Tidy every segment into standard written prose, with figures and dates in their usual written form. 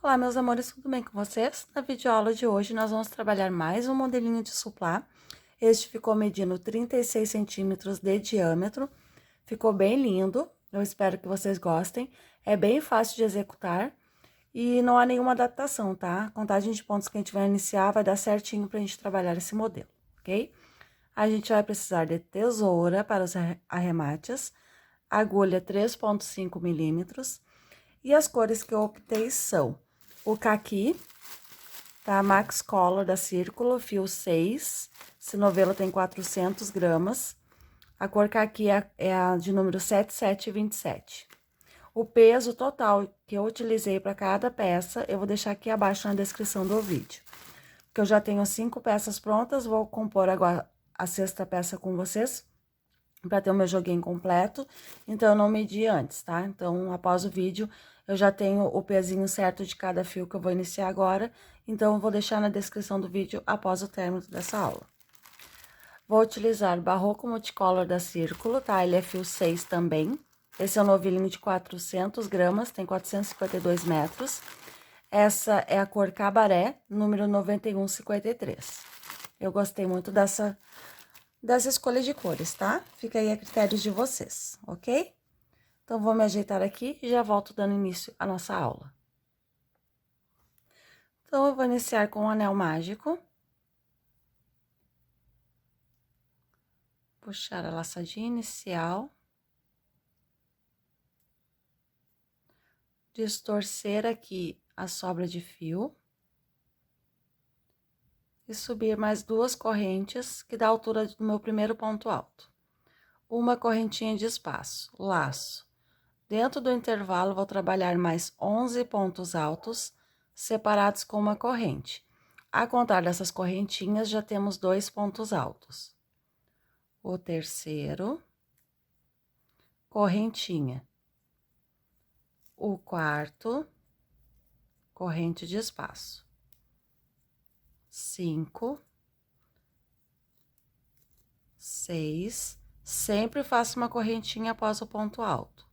Olá, meus amores, tudo bem com vocês? Na videoaula de hoje, nós vamos trabalhar mais um modelinho de suplá. Este ficou medindo 36 centímetros de diâmetro. Ficou bem lindo, eu espero que vocês gostem. É bem fácil de executar e não há nenhuma adaptação, tá? A contagem de pontos que a gente vai iniciar vai dar certinho pra gente trabalhar esse modelo, ok? A gente vai precisar de tesoura para os arremates, agulha 3,5 milímetros, e as cores que eu optei são o caqui, tá? Max Color da Círculo, fio 6. Esse novelo tem 400 gramas. A cor caqui é a de número 7727. O peso total que eu utilizei para cada peça, eu vou deixar aqui abaixo na descrição do vídeo. Porque eu já tenho 5 peças prontas, vou compor agora a sexta peça com vocês, para ter o meu joguinho completo, então eu não medi antes, tá? Então, após o vídeo, eu já tenho o pezinho certo de cada fio que eu vou iniciar agora, então eu vou deixar na descrição do vídeo após o término dessa aula. Vou utilizar Barroco Multicolor da Círculo, tá? Ele é fio 6 também. Esse é um novelinho de 400 gramas, tem 452 metros. Essa é a cor Cabaré, número 9153. Eu gostei muito dessa escolha de cores, tá? Fica aí a critério de vocês, ok? Então, vou me ajeitar aqui e já volto dando início à nossa aula. Então, eu vou iniciar com o anel mágico. Puxar a laçadinha inicial. Distorcer aqui a sobra de fio. E subir mais 2 correntes, que dá a altura do meu primeiro ponto alto. Uma correntinha de espaço, laço. Dentro do intervalo, vou trabalhar mais 11 pontos altos, separados com uma corrente. A contar dessas correntinhas, já temos 2 pontos altos. O terceiro, correntinha. O quarto, corrente de espaço. 5, 6, sempre faço uma correntinha após o ponto alto.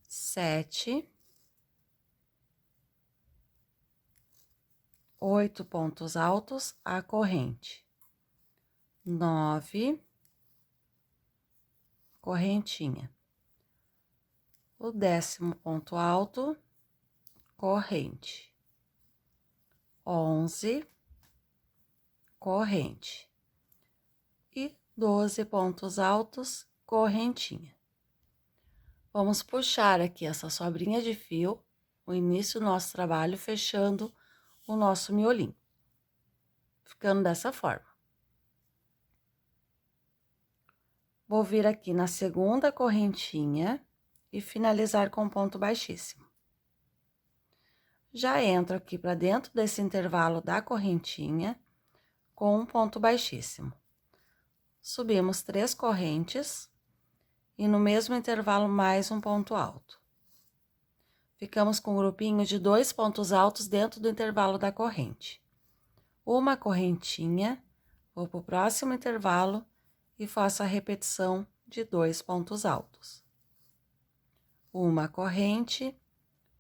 7, 8 pontos altos, a corrente. 9, correntinha. O 10º ponto alto, corrente. 11, corrente. E 12 pontos altos, correntinha. Vamos puxar aqui essa sobrinha de fio, o início do nosso trabalho, fechando o nosso miolinho. Ficando dessa forma. Vou vir aqui na segunda correntinha e finalizar com ponto baixíssimo. Já entro aqui para dentro desse intervalo da correntinha com um ponto baixíssimo. Subimos 3 correntes e no mesmo intervalo mais um ponto alto. Ficamos com um grupinho de 2 pontos altos dentro do intervalo da corrente. Uma correntinha, vou para o próximo intervalo e faço a repetição de 2 pontos altos. Uma corrente,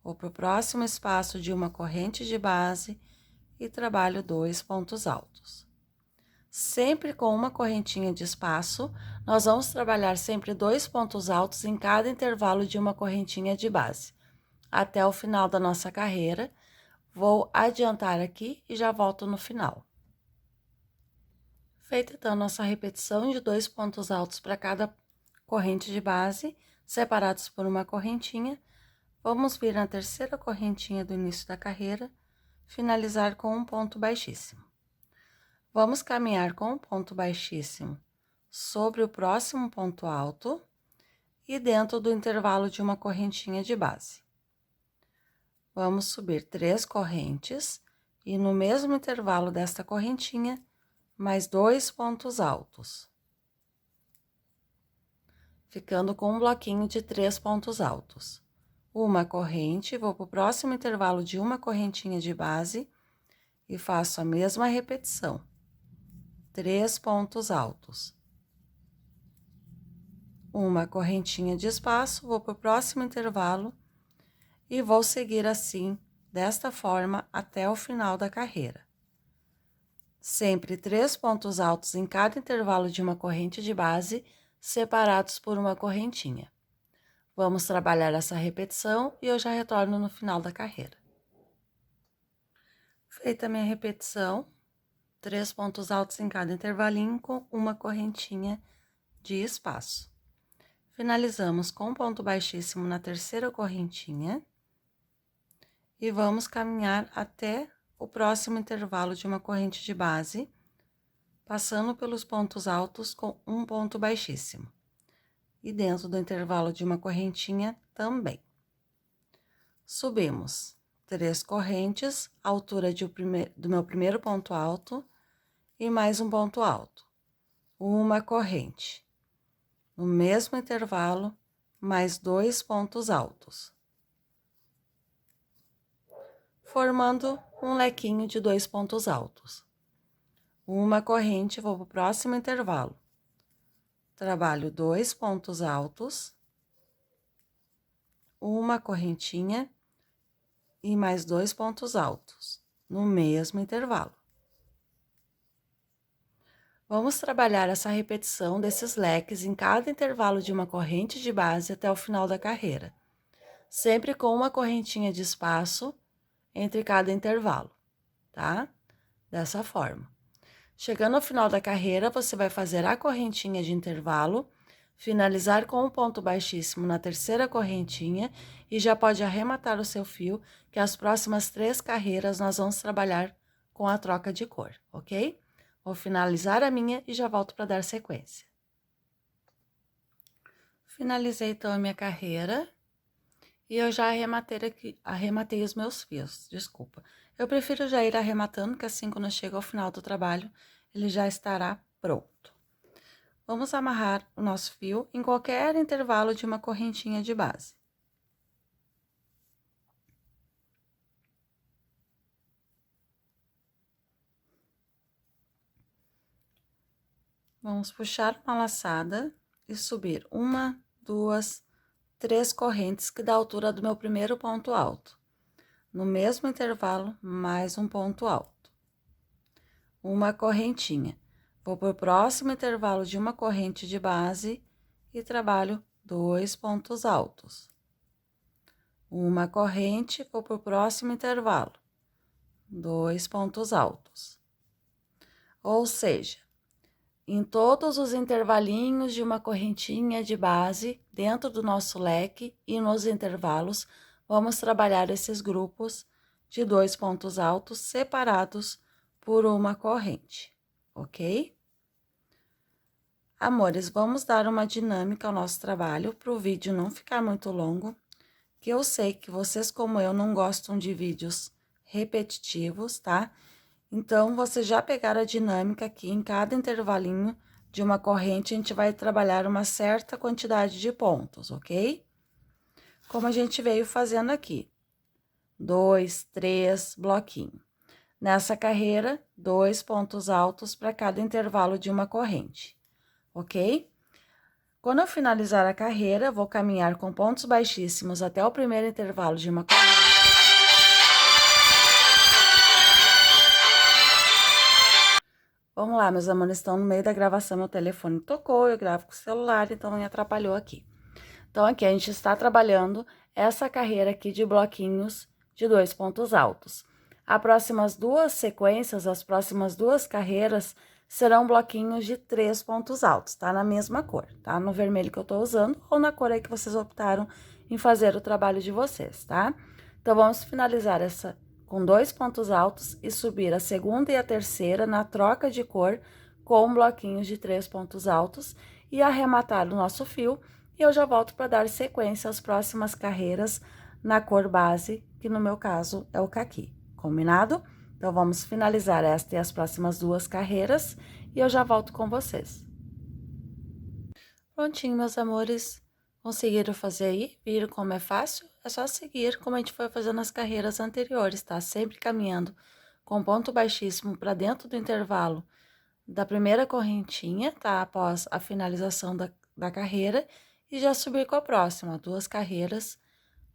vou para o próximo espaço de uma corrente de base e trabalho 2 pontos altos. Sempre com uma correntinha de espaço, nós vamos trabalhar sempre 2 pontos altos em cada intervalo de uma correntinha de base. Até o final da nossa carreira, vou adiantar aqui e já volto no final. Feita então nossa repetição de 2 pontos altos para cada corrente de base, separados por uma correntinha, vamos vir na terceira correntinha do início da carreira, finalizar com um ponto baixíssimo. Vamos caminhar com um ponto baixíssimo sobre o próximo ponto alto e dentro do intervalo de uma correntinha de base. Vamos subir 3 correntes e no mesmo intervalo desta correntinha, mais 2 pontos altos. Ficando com um bloquinho de 3 pontos altos. Uma corrente, vou para o próximo intervalo de uma correntinha de base e faço a mesma repetição. 3 pontos altos. Uma correntinha de espaço, vou para o próximo intervalo e vou seguir assim desta forma até o final da carreira. Sempre 3 pontos altos em cada intervalo de uma corrente de base, separados por uma correntinha. Vamos trabalhar essa repetição e eu já retorno no final da carreira. Feita a minha repetição, 3 pontos altos em cada intervalinho com uma correntinha de espaço. Finalizamos com um ponto baixíssimo na terceira correntinha e vamos caminhar até o próximo intervalo de uma corrente de base, passando pelos pontos altos com um ponto baixíssimo. E dentro do intervalo de uma correntinha também. Subimos 3 correntes, altura do meu primeiro ponto alto e mais um ponto alto. Uma corrente. No mesmo intervalo, mais 2 pontos altos. Formando um lequinho de 2 pontos altos. Uma corrente, vou para o próximo intervalo. Trabalho 2 pontos altos, uma correntinha e mais 2 pontos altos, no mesmo intervalo. Vamos trabalhar essa repetição desses leques em cada intervalo de uma corrente de base até o final da carreira, sempre com uma correntinha de espaço entre cada intervalo, tá? Dessa forma. Chegando ao final da carreira, você vai fazer a correntinha de intervalo, finalizar com um ponto baixíssimo na terceira correntinha e já pode arrematar o seu fio, que as próximas 3 carreiras nós vamos trabalhar com a troca de cor, ok? Vou finalizar a minha e já volto para dar sequência. Finalizei então a minha carreira e eu já arrematei os meus fios, desculpa. Eu prefiro já ir arrematando, que assim quando eu chego ao final do trabalho, ele já estará pronto. Vamos amarrar o nosso fio em qualquer intervalo de uma correntinha de base. Vamos puxar uma laçada e subir 1, 2, 3 correntes, que dá a altura do meu primeiro ponto alto. No mesmo intervalo, mais um ponto alto. Uma correntinha. Vou para o próximo intervalo de uma corrente de base e trabalho 2 pontos altos. Uma corrente, vou para o próximo intervalo, 2 pontos altos. Ou seja, em todos os intervalinhos de uma correntinha de base, dentro do nosso leque e nos intervalos, vamos trabalhar esses grupos de 2 pontos altos separados por uma corrente, ok? Amores, vamos dar uma dinâmica ao nosso trabalho para o vídeo não ficar muito longo, que eu sei que vocês, como eu, não gostam de vídeos repetitivos, tá? Então, vocês já pegaram a dinâmica aqui, em cada intervalinho de uma corrente, a gente vai trabalhar uma certa quantidade de pontos, ok? Como a gente veio fazendo aqui. 2, 3 bloquinhos. Nessa carreira, 2 pontos altos para cada intervalo de uma corrente, ok? Quando eu finalizar a carreira, vou caminhar com pontos baixíssimos até o primeiro intervalo de uma corrente. Vamos lá, meus amores, estão no meio da gravação, meu telefone tocou, eu gravo com o celular, então me atrapalhou aqui. Então, aqui a gente está trabalhando essa carreira aqui de bloquinhos de 2 pontos altos. As próximas 2 sequências, as próximas 2 carreiras, serão bloquinhos de 3 pontos altos, tá? Na mesma cor, tá? No vermelho que eu tô usando ou na cor aí que vocês optaram em fazer o trabalho de vocês, tá? Então, vamos finalizar essa com 2 pontos altos e subir a segunda e a terceira na troca de cor com bloquinhos de 3 pontos altos e arrematar o nosso fio. E eu já volto para dar sequência às próximas carreiras na cor base, que no meu caso é o caqui, combinado? Então, vamos finalizar esta e as próximas 2 carreiras e eu já volto com vocês. Prontinho, meus amores. Conseguiram fazer aí? Viram como é fácil? É só seguir como a gente foi fazendo nas carreiras anteriores, tá? Sempre caminhando com ponto baixíssimo para dentro do intervalo da primeira correntinha, tá? Após a finalização da carreira e já subir com a próxima, 2 carreiras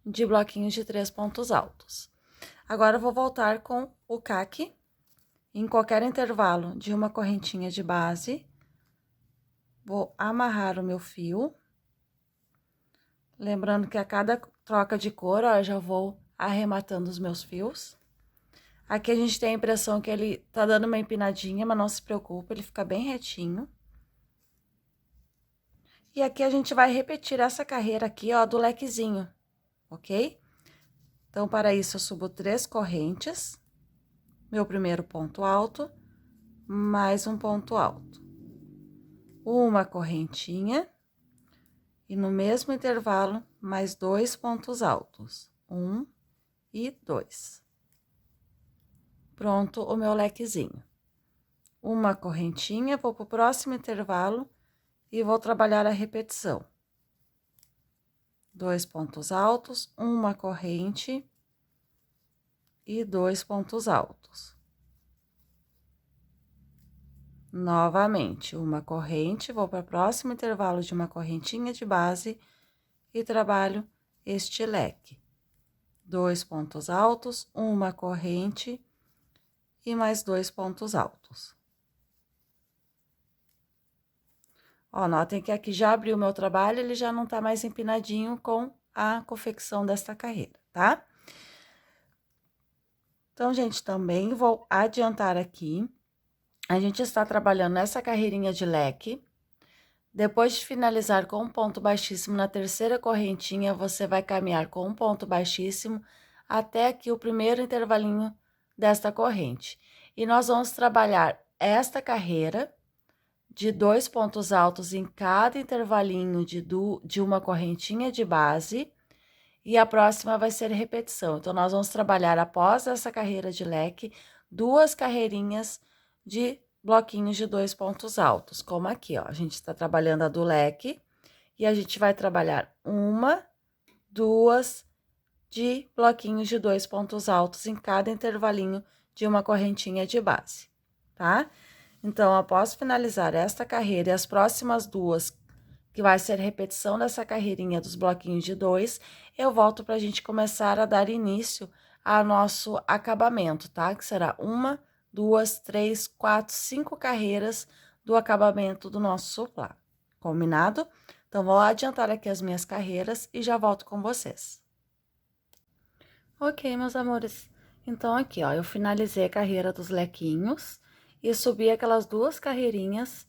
de bloquinhos de 3 pontos altos. Agora, eu vou voltar com o caque. Em qualquer intervalo de uma correntinha de base, vou amarrar o meu fio. Lembrando que a cada troca de cor, ó, eu já vou arrematando os meus fios. Aqui a gente tem a impressão que ele tá dando uma empinadinha, mas não se preocupe, ele fica bem retinho. E aqui a gente vai repetir essa carreira aqui, ó, do lequezinho, ok? Então, para isso, eu subo 3 correntes, meu primeiro ponto alto, mais um ponto alto. Uma correntinha, e no mesmo intervalo, mais 2 pontos altos. 1 e 2. Pronto o meu lequezinho. Uma correntinha, vou pro próximo intervalo e vou trabalhar a repetição. 2 pontos altos, uma corrente e 2 pontos altos. Novamente, uma corrente, vou para o próximo intervalo de uma correntinha de base e trabalho este leque. 2 pontos altos, uma corrente e mais 2 pontos altos. Ó, notem que aqui já abriu o meu trabalho, ele já não tá mais empinadinho com a confecção desta carreira, tá? Então, gente, também vou adiantar aqui. A gente está trabalhando essa carreirinha de leque. Depois de finalizar com um ponto baixíssimo na terceira correntinha, você vai caminhar com um ponto baixíssimo até aqui o primeiro intervalinho desta corrente. E nós vamos trabalhar esta carreira de 2 pontos altos em cada intervalinho de uma correntinha de base, e a próxima vai ser repetição. Então, nós vamos trabalhar, após essa carreira de leque, 2 carreirinhas de bloquinhos de 2 pontos altos, como aqui, ó. A gente está trabalhando a do leque, e a gente vai trabalhar 1, 2 de bloquinhos de 2 pontos altos em cada intervalinho de uma correntinha de base, tá? Então, após finalizar esta carreira e as próximas 2, que vai ser repetição dessa carreirinha dos bloquinhos de 2, eu volto para a gente começar a dar início ao nosso acabamento, tá? Que será 1, 2, 3, 4, 5 carreiras do acabamento do nosso suplá. Combinado? Então, vou adiantar aqui as minhas carreiras e já volto com vocês. Ok, meus amores. Então, aqui, ó, eu finalizei a carreira dos lequinhos e subi aquelas 2 carreirinhas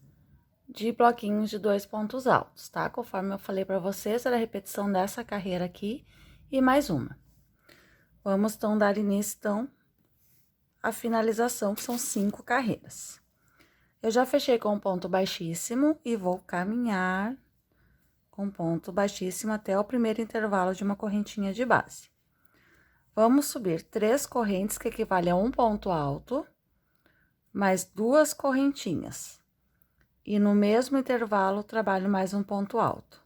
de bloquinhos de 2 pontos altos, tá? Conforme eu falei pra vocês, era a repetição dessa carreira aqui e mais uma. Vamos, então, dar início, então, à finalização, que são 5 carreiras. Eu já fechei com um ponto baixíssimo e vou caminhar com ponto baixíssimo até o primeiro intervalo de uma correntinha de base. Vamos subir 3 correntes, que equivale a um ponto alto, mais 2 correntinhas. E no mesmo intervalo, trabalho mais um ponto alto.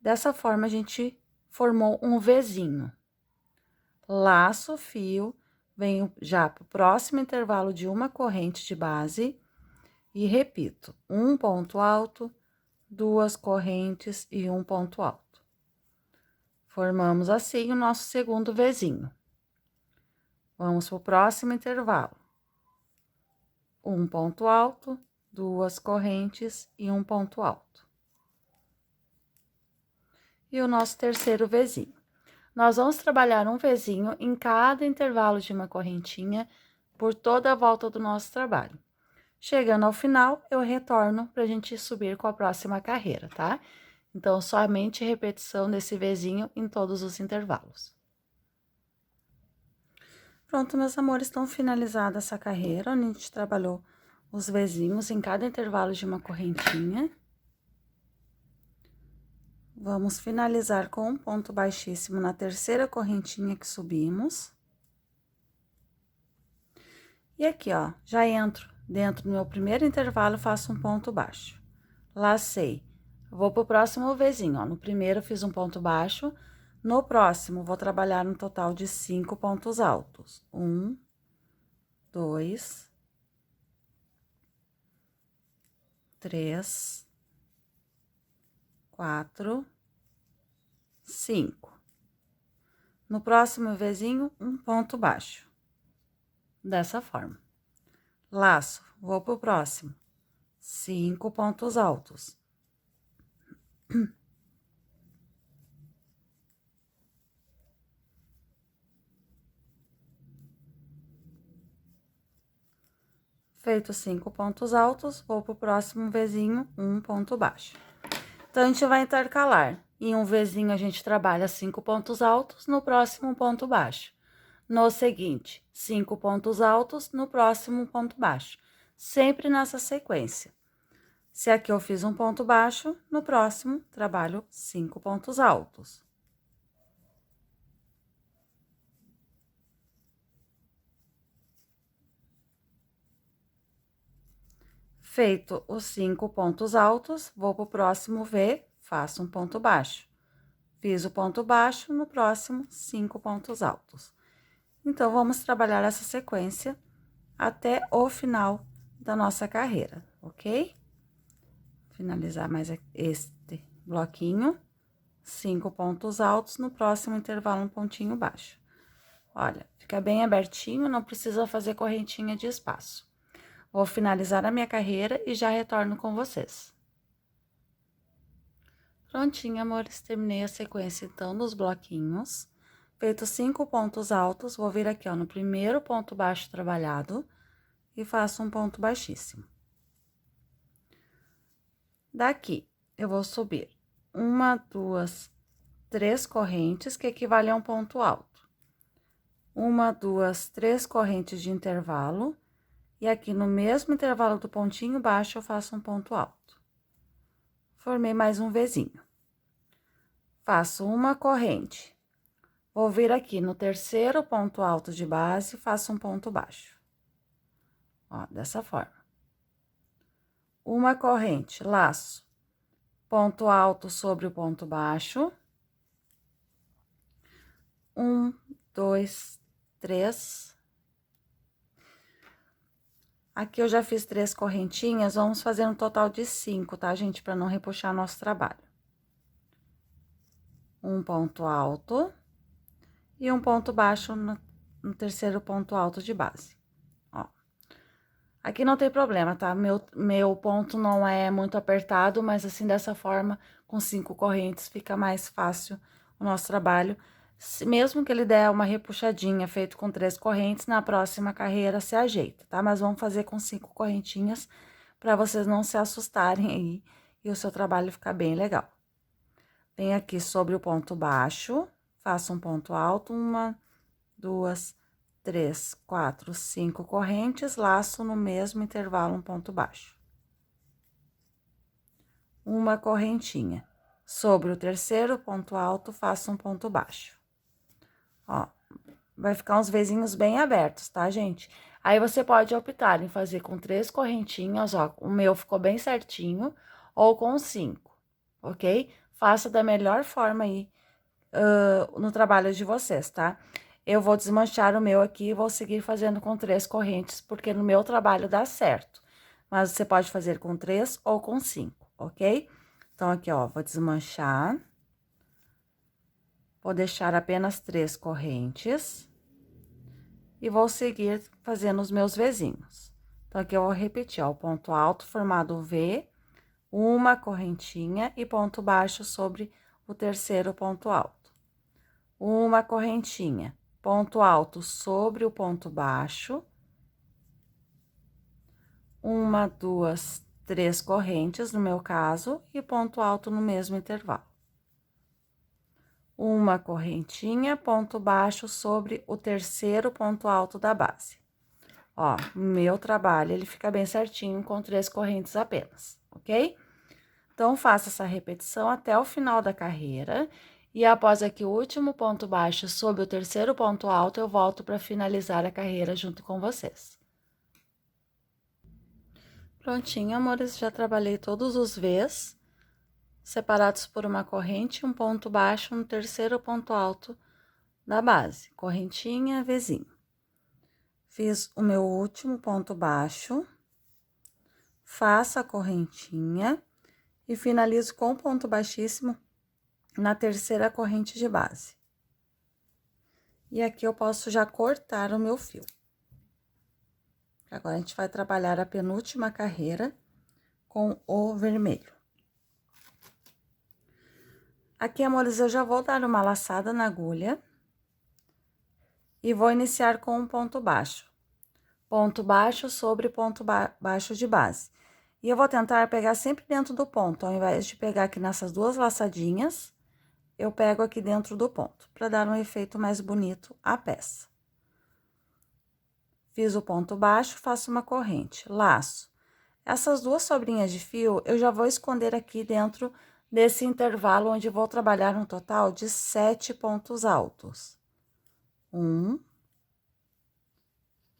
Dessa forma, a gente formou um Vzinho. Laço o fio, venho já para o próximo intervalo de uma corrente de base e repito, um ponto alto, 2 correntes e um ponto alto. Formamos assim o nosso segundo Vzinho. Vamos para o próximo intervalo. Um ponto alto, 2 correntes e um ponto alto. E o nosso terceiro Vzinho. Nós vamos trabalhar um Vzinho em cada intervalo de uma correntinha por toda a volta do nosso trabalho. Chegando ao final, eu retorno para a gente subir com a próxima carreira, tá? Então, somente repetição desse Vzinho em todos os intervalos. Pronto, meus amores, estão finalizada essa carreira, onde a gente trabalhou os Vzinhos em cada intervalo de uma correntinha. Vamos finalizar com um ponto baixíssimo na terceira correntinha que subimos. E aqui, ó, já entro dentro do meu primeiro intervalo, faço um ponto baixo. Lacei. Vou pro próximo Vzinho, ó. No primeiro, fiz um ponto baixo. No próximo, vou trabalhar um total de 5 pontos altos. 1, 2, 3, 4, 5. No próximo Vzinho, um ponto baixo. Dessa forma. Laço, vou pro próximo. 5 pontos altos. Feito 5 pontos altos, vou pro próximo Vzinho, um ponto baixo. Então, a gente vai intercalar. Em um Vzinho, a gente trabalha 5 pontos altos, no próximo, um ponto baixo. No seguinte, 5 pontos altos, no próximo, um ponto baixo. Sempre nessa sequência. Se aqui eu fiz um ponto baixo, no próximo, trabalho 5 pontos altos. Feito os 5 pontos altos, vou para o próximo V, faço um ponto baixo. Fiz o ponto baixo, no próximo, 5 pontos altos. Então, vamos trabalhar essa sequência até o final da nossa carreira, ok? Finalizar mais este bloquinho, 5 pontos altos, no próximo intervalo, um pontinho baixo. Olha, fica bem abertinho, não precisa fazer correntinha de espaço. Vou finalizar a minha carreira e já retorno com vocês. Prontinho, amores, terminei a sequência, então, dos bloquinhos. Feito 5 pontos altos, vou vir aqui, ó, no primeiro ponto baixo trabalhado e faço um ponto baixíssimo. Daqui, eu vou subir 1, 2, 3 correntes, que equivale a um ponto alto. 1, 2, 3 correntes de intervalo. E aqui no mesmo intervalo do pontinho baixo, eu faço um ponto alto. Formei mais um Vzinho. Faço uma corrente. Vou vir aqui no terceiro ponto alto de base, faço um ponto baixo. Ó, dessa forma. Uma corrente, laço, ponto alto sobre o ponto baixo. 1, 2, 3. Aqui eu já fiz 3 correntinhas, vamos fazer um total de 5, tá, gente? Para não repuxar nosso trabalho. Um ponto alto e um ponto baixo no terceiro ponto alto de base, ó. Aqui não tem problema, tá? Meu ponto não é muito apertado, mas assim, dessa forma, com 5 correntes, fica mais fácil o nosso trabalho. Mesmo que ele der uma repuxadinha feito com 3 correntes, na próxima carreira se ajeita, tá? Mas vamos fazer com 5 correntinhas para vocês não se assustarem aí e o seu trabalho ficar bem legal. Venho aqui sobre o ponto baixo, faço um ponto alto, 1, 2, 3, 4, 5 correntes, laço no mesmo intervalo um ponto baixo. Uma correntinha. Sobre o terceiro ponto alto, faço um ponto baixo. Ó, vai ficar uns Vzinhos bem abertos, tá, gente? Aí, você pode optar em fazer com 3 correntinhas, ó, o meu ficou bem certinho, ou com 5, ok? Faça da melhor forma aí no trabalho de vocês, tá? Eu vou desmanchar o meu aqui e vou seguir fazendo com 3 correntes, porque no meu trabalho dá certo. Mas você pode fazer com 3 ou com 5, ok? Então, aqui, ó, vou desmanchar. Vou deixar apenas 3 correntes. E vou seguir fazendo os meus Vzinhos. Então, aqui eu vou repetir, ó, o ponto alto formado o V, uma correntinha e ponto baixo sobre o terceiro ponto alto. Uma correntinha, ponto alto sobre o ponto baixo. 1, 2, 3 correntes, no meu caso, e ponto alto no mesmo intervalo. Uma correntinha, ponto baixo sobre o terceiro ponto alto da base. Ó, meu trabalho, ele fica bem certinho com 3 correntes apenas, ok? Então, faça essa repetição até o final da carreira. E após aqui o último ponto baixo sobre o terceiro ponto alto, eu volto para finalizar a carreira junto com vocês. Prontinho, amores, já trabalhei todos os Vs, separados por uma corrente e um ponto baixo no terceiro ponto alto da base. Correntinha, Vzinho. Fiz o meu último ponto baixo, faço a correntinha e finalizo com ponto baixíssimo na terceira corrente de base. E aqui eu posso já cortar o meu fio. Agora, a gente vai trabalhar a penúltima carreira com o vermelho. Aqui, amores, eu já vou dar uma laçada na agulha. E vou iniciar com um ponto baixo. Ponto baixo sobre ponto baixo de base. E eu vou tentar pegar sempre dentro do ponto, ao invés de pegar aqui nessas duas laçadinhas, eu pego aqui dentro do ponto, para dar um efeito mais bonito à peça. Fiz o ponto baixo, faço uma corrente, laço. Essas duas sobrinhas de fio, eu já vou esconder aqui dentro desse intervalo, onde vou trabalhar um total de 7 pontos altos. 1,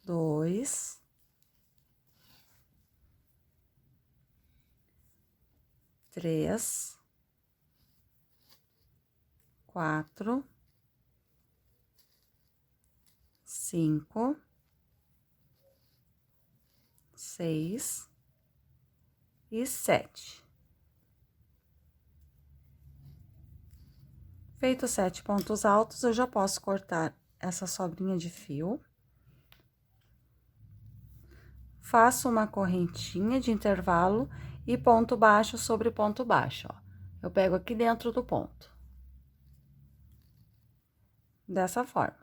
2, 3, 4, 5, 6 e 7. Feito 7 pontos altos, eu já posso cortar essa sobrinha de fio. Faço uma correntinha de intervalo e ponto baixo sobre ponto baixo, ó. Eu pego aqui dentro do ponto. Dessa forma.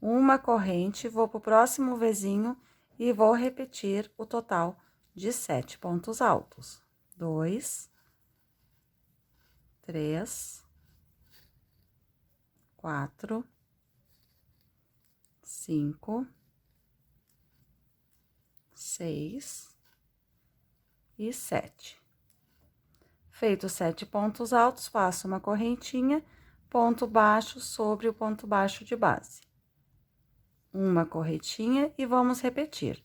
Uma corrente, vou pro próximo vizinho e vou repetir o total de 7 pontos altos. 2, 3, 4, 5, 6 e 7. Feito 7 pontos altos, faço uma correntinha, ponto baixo sobre o ponto baixo de base. Uma correntinha e vamos repetir.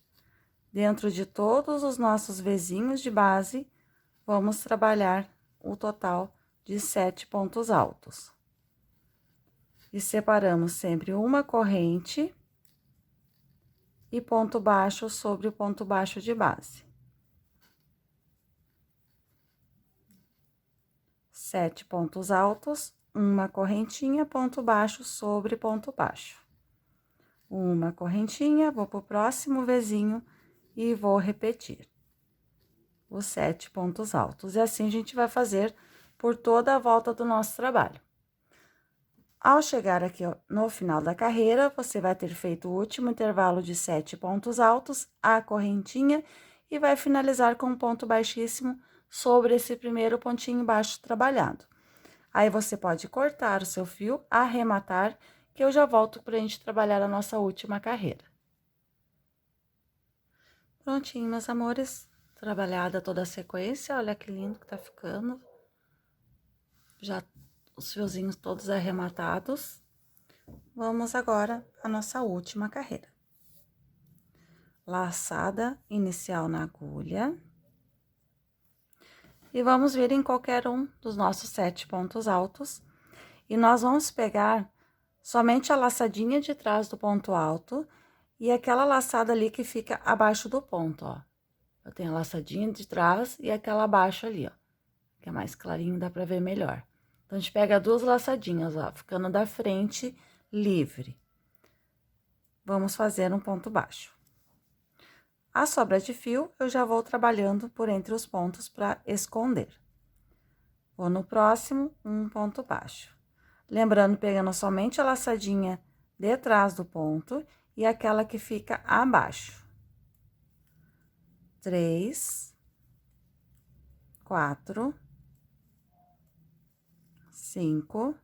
Dentro de todos os nossos vizinhos de base, vamos trabalhar o total de 7 pontos altos. E separamos sempre uma corrente e ponto baixo sobre o ponto baixo de base. 7 pontos altos, uma correntinha, ponto baixo sobre ponto baixo. Uma correntinha, vou pro próximo vizinho e vou repetir os 7 pontos altos. E assim a gente vai fazer por toda a volta do nosso trabalho. Ao chegar aqui no final da carreira, você vai ter feito o último intervalo de 7 pontos altos, a correntinha, e vai finalizar com um ponto baixíssimo sobre esse primeiro pontinho baixo trabalhado. Aí, você pode cortar o seu fio, arrematar, que eu já volto pra gente trabalhar a nossa última carreira. Prontinho, meus amores, trabalhada toda a sequência, olha que lindo que tá ficando. Já os fiozinhos todos arrematados. Vamos agora à nossa última carreira. Laçada inicial na agulha. E vamos vir em qualquer um dos nossos 7 pontos altos. E nós vamos pegar somente a laçadinha de trás do ponto alto e aquela laçada ali que fica abaixo do ponto, ó. Eu tenho a laçadinha de trás e aquela abaixo ali, ó. Que é mais clarinho, dá pra ver melhor. Então, a gente pega duas laçadinhas, ó, ficando da frente livre. Vamos fazer um ponto baixo. A sobra de fio, eu já vou trabalhando por entre os pontos para esconder. Vou no próximo, um ponto baixo. Lembrando, pegando somente a laçadinha de trás do ponto e aquela que fica abaixo. 3, 4, 5,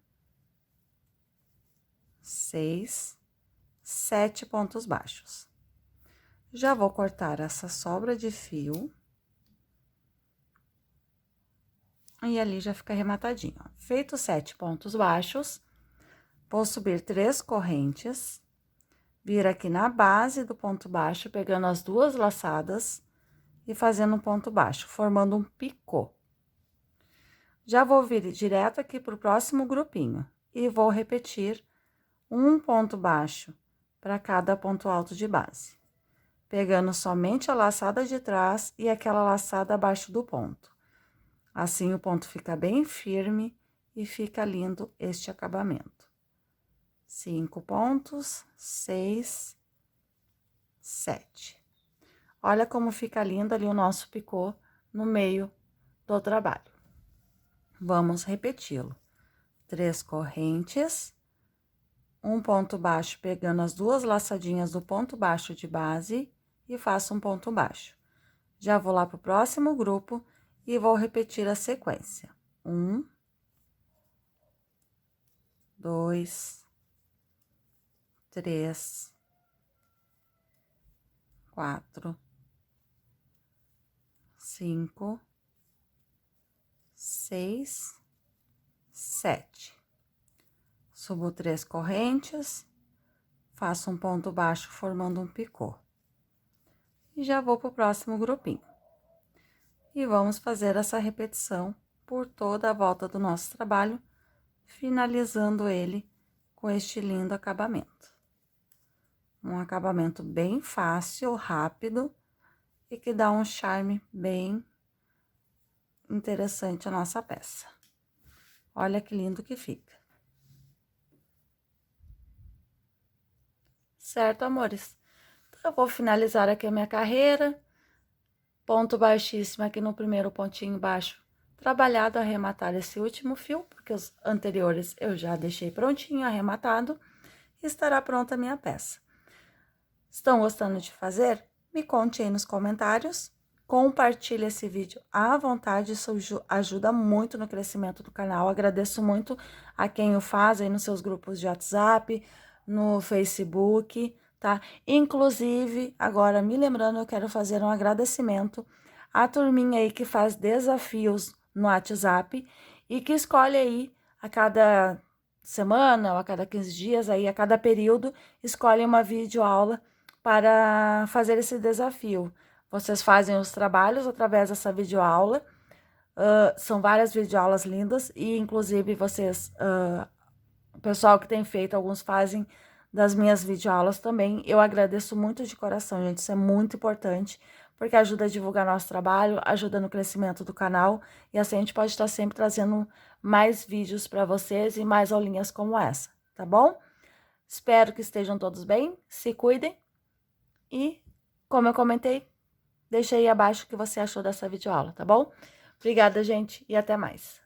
6, 7 pontos baixos. Já vou cortar essa sobra de fio. E ali já fica arrematadinho, ó. Feito 7 pontos baixos, vou subir 3 correntes, vir aqui na base do ponto baixo, pegando as duas laçadas e fazendo um ponto baixo, formando um picô. Já vou vir direto aqui pro próximo grupinho e vou repetir um ponto baixo para cada ponto alto de base, pegando somente a laçada de trás e aquela laçada abaixo do ponto. Assim, o ponto fica bem firme e fica lindo este acabamento. 5 pontos, 6, 7. Olha como fica lindo ali o nosso picô no meio do trabalho. Vamos repeti-lo. 3 correntes, um ponto baixo pegando as duas laçadinhas do ponto baixo de base e faço um ponto baixo. Já vou lá pro próximo grupo e vou repetir a sequência. 1, 2, 3, 4, 5, 6, 7. Subo 3 correntes, faço um ponto baixo formando um picô. E já vou pro próximo grupinho. E vamos fazer essa repetição por toda a volta do nosso trabalho, finalizando ele com este lindo acabamento. Um acabamento bem fácil, rápido e que dá um charme bem interessante à nossa peça. Olha que lindo que fica. Certo, amores? Então, eu vou finalizar aqui a minha carreira. Ponto baixíssimo aqui no primeiro pontinho baixo, trabalhado, arrematar esse último fio, porque os anteriores eu já deixei prontinho, arrematado, e estará pronta a minha peça. Estão gostando de fazer? Me conte aí nos comentários, compartilhe esse vídeo à vontade, isso ajuda muito no crescimento do canal, agradeço muito a quem o faz aí nos seus grupos de WhatsApp, no Facebook, tá? Inclusive, agora me lembrando, eu quero fazer um agradecimento à turminha aí que faz desafios no WhatsApp e que escolhe aí a cada semana ou a cada 15 dias, aí a cada período, escolhe uma videoaula para fazer esse desafio. Vocês fazem os trabalhos através dessa videoaula, são várias videoaulas lindas e inclusive vocês, o pessoal que tem feito, alguns fazem das minhas videoaulas também. Eu agradeço muito de coração, gente, isso é muito importante, porque ajuda a divulgar nosso trabalho, ajuda no crescimento do canal, e assim a gente pode estar sempre trazendo mais vídeos para vocês e mais aulinhas como essa, tá bom? Espero que estejam todos bem, se cuidem, e, como eu comentei, deixa aí abaixo o que você achou dessa videoaula, tá bom? Obrigada, gente, e até mais.